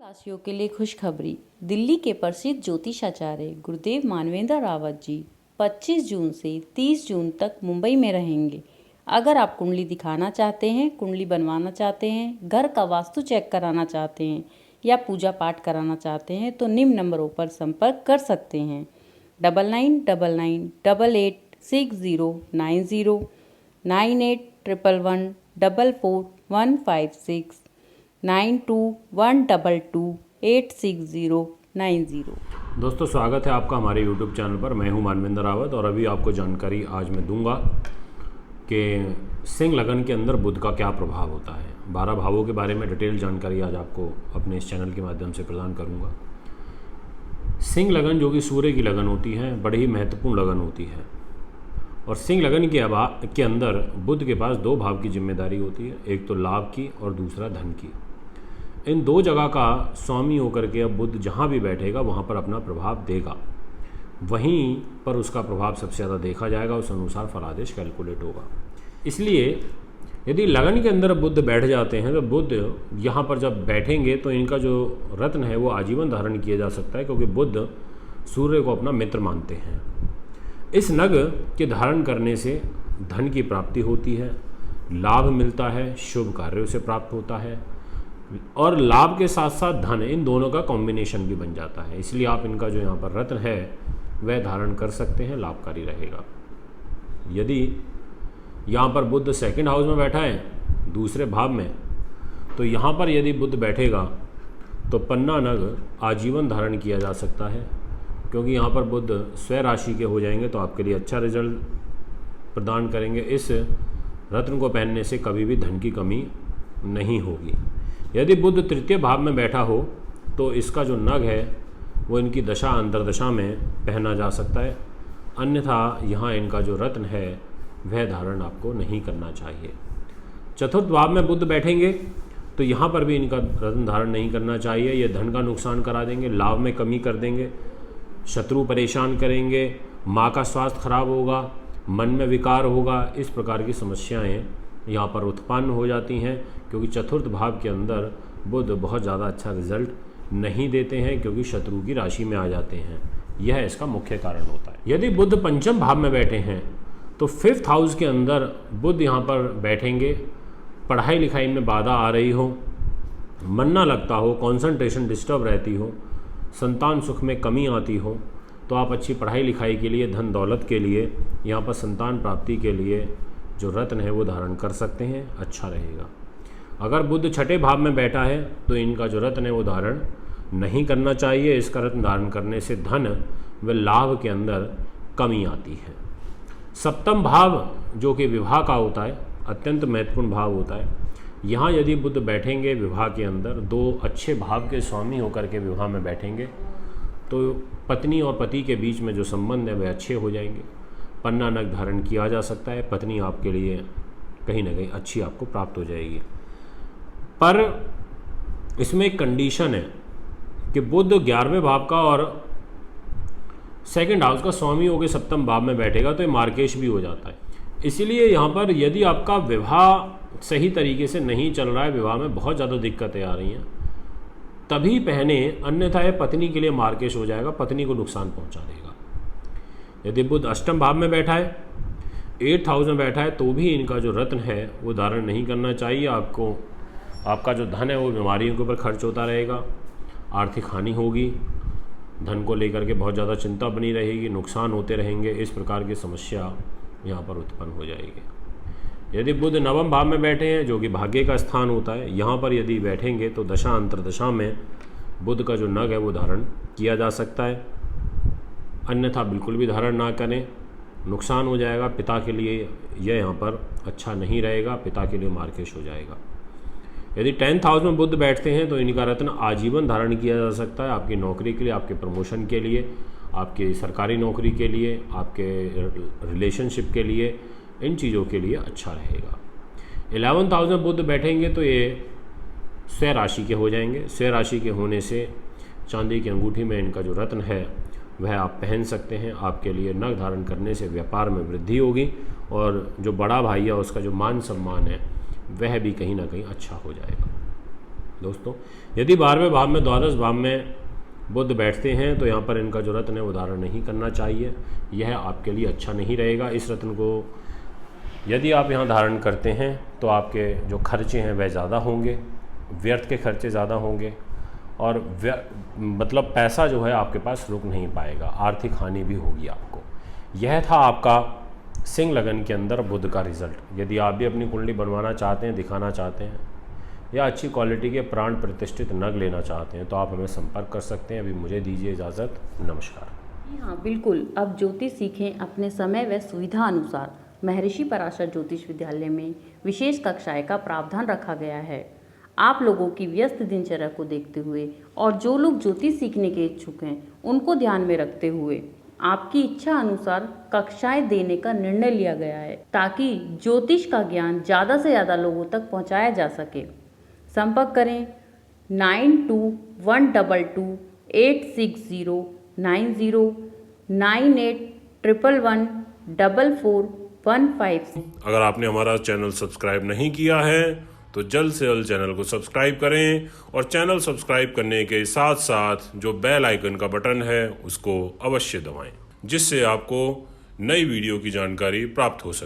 राशियों के लिए खुशखबरी। दिल्ली के प्रसिद्ध ज्योतिषाचार्य गुरुदेव मानवेंद्र रावत जी 25 जून से 30 जून तक मुंबई में रहेंगे। अगर आप कुंडली दिखाना चाहते हैं, कुंडली बनवाना चाहते हैं, घर का वास्तु चेक कराना चाहते हैं या पूजा पाठ कराना चाहते हैं तो निम्न नंबरों पर संपर्क कर सकते हैं। 9999886090, 9811444156, 9212286090। दोस्तों, स्वागत है आपका हमारे यूट्यूब चैनल पर। मैं हूं मानवेंद्र रावत और अभी आपको जानकारी आज मैं दूंगा कि सिंह लगन के अंदर बुध का क्या प्रभाव होता है। 12 भावों के बारे में डिटेल जानकारी आज आपको अपने इस चैनल के माध्यम से प्रदान करूंगा। सिंह लगन जो कि सूर्य की लगन होती है, बड़ी ही महत्वपूर्ण लगन होती है और सिंह लगन के अंदर बुध के पास 2 भाव की जिम्मेदारी होती है, एक तो लाभ की और दूसरा धन की। इन 2 जगह का स्वामी होकर के अब बुध जहाँ भी बैठेगा वहाँ पर अपना प्रभाव देगा, वहीं पर उसका प्रभाव सबसे ज़्यादा देखा जाएगा, उस अनुसार फलादेश कैलकुलेट होगा। इसलिए यदि लगन के अंदर बुध बैठ जाते हैं तो बुध यहाँ पर जब बैठेंगे तो इनका जो रत्न है वो आजीवन धारण किया जा सकता है, क्योंकि बुध सूर्य को अपना मित्र मानते हैं। इस नग के धारण करने से धन की प्राप्ति होती है, लाभ मिलता है, शुभ कार्यों से प्राप्त होता है और लाभ के साथ साथ धन, इन दोनों का कॉम्बिनेशन भी बन जाता है। इसलिए आप इनका जो यहाँ पर रत्न है वह धारण कर सकते हैं, लाभकारी रहेगा। यदि यहाँ पर बुध 2nd हाउस में बैठा है, दूसरे भाव में, तो यहाँ पर यदि बुध बैठेगा तो पन्ना नग आजीवन धारण किया जा सकता है, क्योंकि यहाँ पर बुध स्वयं राशि के हो जाएंगे तो आपके लिए अच्छा रिजल्ट प्रदान करेंगे। इस रत्न को पहनने से कभी भी धन की कमी नहीं होगी। यदि बुध 3य भाव में बैठा हो तो इसका जो नग है वो इनकी दशा अंतर्दशा में पहना जा सकता है, अन्यथा यहाँ इनका जो रत्न है वह धारण आपको नहीं करना चाहिए। 4th भाव में बुध बैठेंगे तो यहाँ पर भी इनका रत्न धारण नहीं करना चाहिए। ये धन का नुकसान करा देंगे, लाभ में कमी कर देंगे, शत्रु परेशान करेंगे, माँ का स्वास्थ्य खराब होगा, मन में विकार होगा। इस प्रकार की समस्याएं यहाँ पर उत्पन्न हो जाती हैं, क्योंकि 4th भाव के अंदर बुध बहुत ज़्यादा अच्छा रिजल्ट नहीं देते हैं, क्योंकि शत्रु की राशि में आ जाते हैं। यह इसका मुख्य कारण होता है। यदि बुध 5म भाव में बैठे हैं तो 5th हाउस के अंदर बुध यहाँ पर बैठेंगे, पढ़ाई लिखाई में बाधा आ रही हो, मन ना लगता हो, कंसंट्रेशन डिस्टर्ब रहती हो, संतान सुख में कमी आती हो, तो आप अच्छी पढ़ाई लिखाई के लिए, धन दौलत के लिए, यहाँ पर संतान प्राप्ति के लिए जो रत्न है वो धारण कर सकते हैं, अच्छा रहेगा। अगर बुध 6ठे भाव में बैठा है तो इनका जो रत्न है वो धारण नहीं करना चाहिए। इसका रत्न धारण करने से धन व लाभ के अंदर कमी आती है। 7म भाव जो कि विवाह का होता है, अत्यंत महत्वपूर्ण भाव होता है। यहाँ यदि बुध बैठेंगे विवाह के अंदर, 2 अच्छे भाव के स्वामी होकर के विवाह में बैठेंगे तो पत्नी और पति के बीच में जो संबंध है वह अच्छे हो जाएंगे। पन्ना नग धारण किया जा सकता है, पत्नी आपके लिए कहीं ना कहीं अच्छी आपको प्राप्त हो जाएगी। पर इसमें एक कंडीशन है कि बुध 11वें भाव का और 2nd हाउस का स्वामी होकर 7म भाव में बैठेगा तो ये मार्केश भी हो जाता है। इसीलिए यहाँ पर यदि आपका विवाह सही तरीके से नहीं चल रहा है, विवाह में बहुत ज़्यादा दिक्कतें आ रही हैं, तभी पहने, अन्यथा ये पत्नी के लिए मार्केश हो जाएगा, पत्नी को नुकसान पहुँचा देगा। यदि बुध 8म भाव में बैठा है, 8th हाउस में बैठा है, तो भी इनका जो रत्न है वो धारण नहीं करना चाहिए। आपका जो धन है वो बीमारियों के ऊपर खर्च होता रहेगा, आर्थिक हानि होगी, धन को लेकर के बहुत ज़्यादा चिंता बनी रहेगी, नुकसान होते रहेंगे। इस प्रकार की समस्या यहाँ पर उत्पन्न हो जाएगी। यदि बुध 9वें भाव में बैठे हैं जो कि भाग्य का स्थान होता है, यहाँ पर यदि बैठेंगे तो दशा अंतर्दशा में बुध का जो नग है वो धारण किया जा सकता है, अन्यथा बिल्कुल भी धारण ना करें, नुकसान हो जाएगा। पिता के लिए यह यहाँ पर अच्छा नहीं रहेगा, पिता के लिए मार्केश हो जाएगा। यदि 10th हाउस में बुध बैठते हैं तो इनका रत्न आजीवन धारण किया जा सकता है, आपकी नौकरी के लिए, आपके प्रमोशन के लिए, आपके सरकारी नौकरी के लिए, आपके रिलेशनशिप के लिए, इन चीज़ों के लिए अच्छा रहेगा। 11th हाउस में बुध बैठेंगे तो ये स्वयं राशि के हो जाएंगे। स्वयं राशि के होने से चांदी की अंगूठी में इनका जो रत्न है वह आप पहन सकते हैं। आपके लिए नग धारण करने से व्यापार में वृद्धि होगी और जो बड़ा भाई है उसका जो मान सम्मान है वह भी कहीं ना कहीं अच्छा हो जाएगा। दोस्तों। यदि 12वें भाव में द्वादश भाव में बुध बैठते हैं तो यहाँ पर इनका जो रत्न है वो धारण नहीं करना चाहिए, यह आपके लिए अच्छा नहीं रहेगा। इस रत्न को यदि आप यहाँ धारण करते हैं तो आपके जो खर्चे हैं वह ज़्यादा होंगे, व्यर्थ के खर्चे ज़्यादा होंगे और मतलब पैसा जो है आपके पास रुक नहीं पाएगा, आर्थिक हानि भी होगी आपको। यह था आपका सिंह लगन के अंदर बुध का रिजल्ट। यदि आप भी अपनी कुंडली बनवाना चाहते हैं, दिखाना चाहते हैं या अच्छी क्वालिटी के प्राण प्रतिष्ठित नग लेना चाहते हैं तो आप हमें संपर्क कर सकते हैं। अभी मुझे दीजिए इजाज़त, नमस्कार। हाँ बिल्कुल, अब ज्योतिष सीखें अपने समय व सुविधा अनुसार। महर्षि पराशर ज्योतिष विद्यालय में विशेष कक्षाएं का प्रावधान रखा गया है। आप लोगों की व्यस्त दिनचर्या को देखते हुए और जो लोग ज्योतिष सीखने के इच्छुक हैं उनको ध्यान में रखते हुए आपकी इच्छा अनुसार कक्षाएं देने का निर्णय लिया गया है, ताकि ज्योतिष का ज्ञान ज़्यादा से ज़्यादा लोगों तक पहुंचाया जा सके। संपर्क करें 921228609098114415। अगर आपने हमारा चैनल सब्सक्राइब नहीं किया है तो जल्द से जल्द चैनल को सब्सक्राइब करें और चैनल सब्सक्राइब करने के साथ साथ जो बेल आइकन का बटन है उसको अवश्य दबाएं, जिससे आपको नई वीडियो की जानकारी प्राप्त हो सके।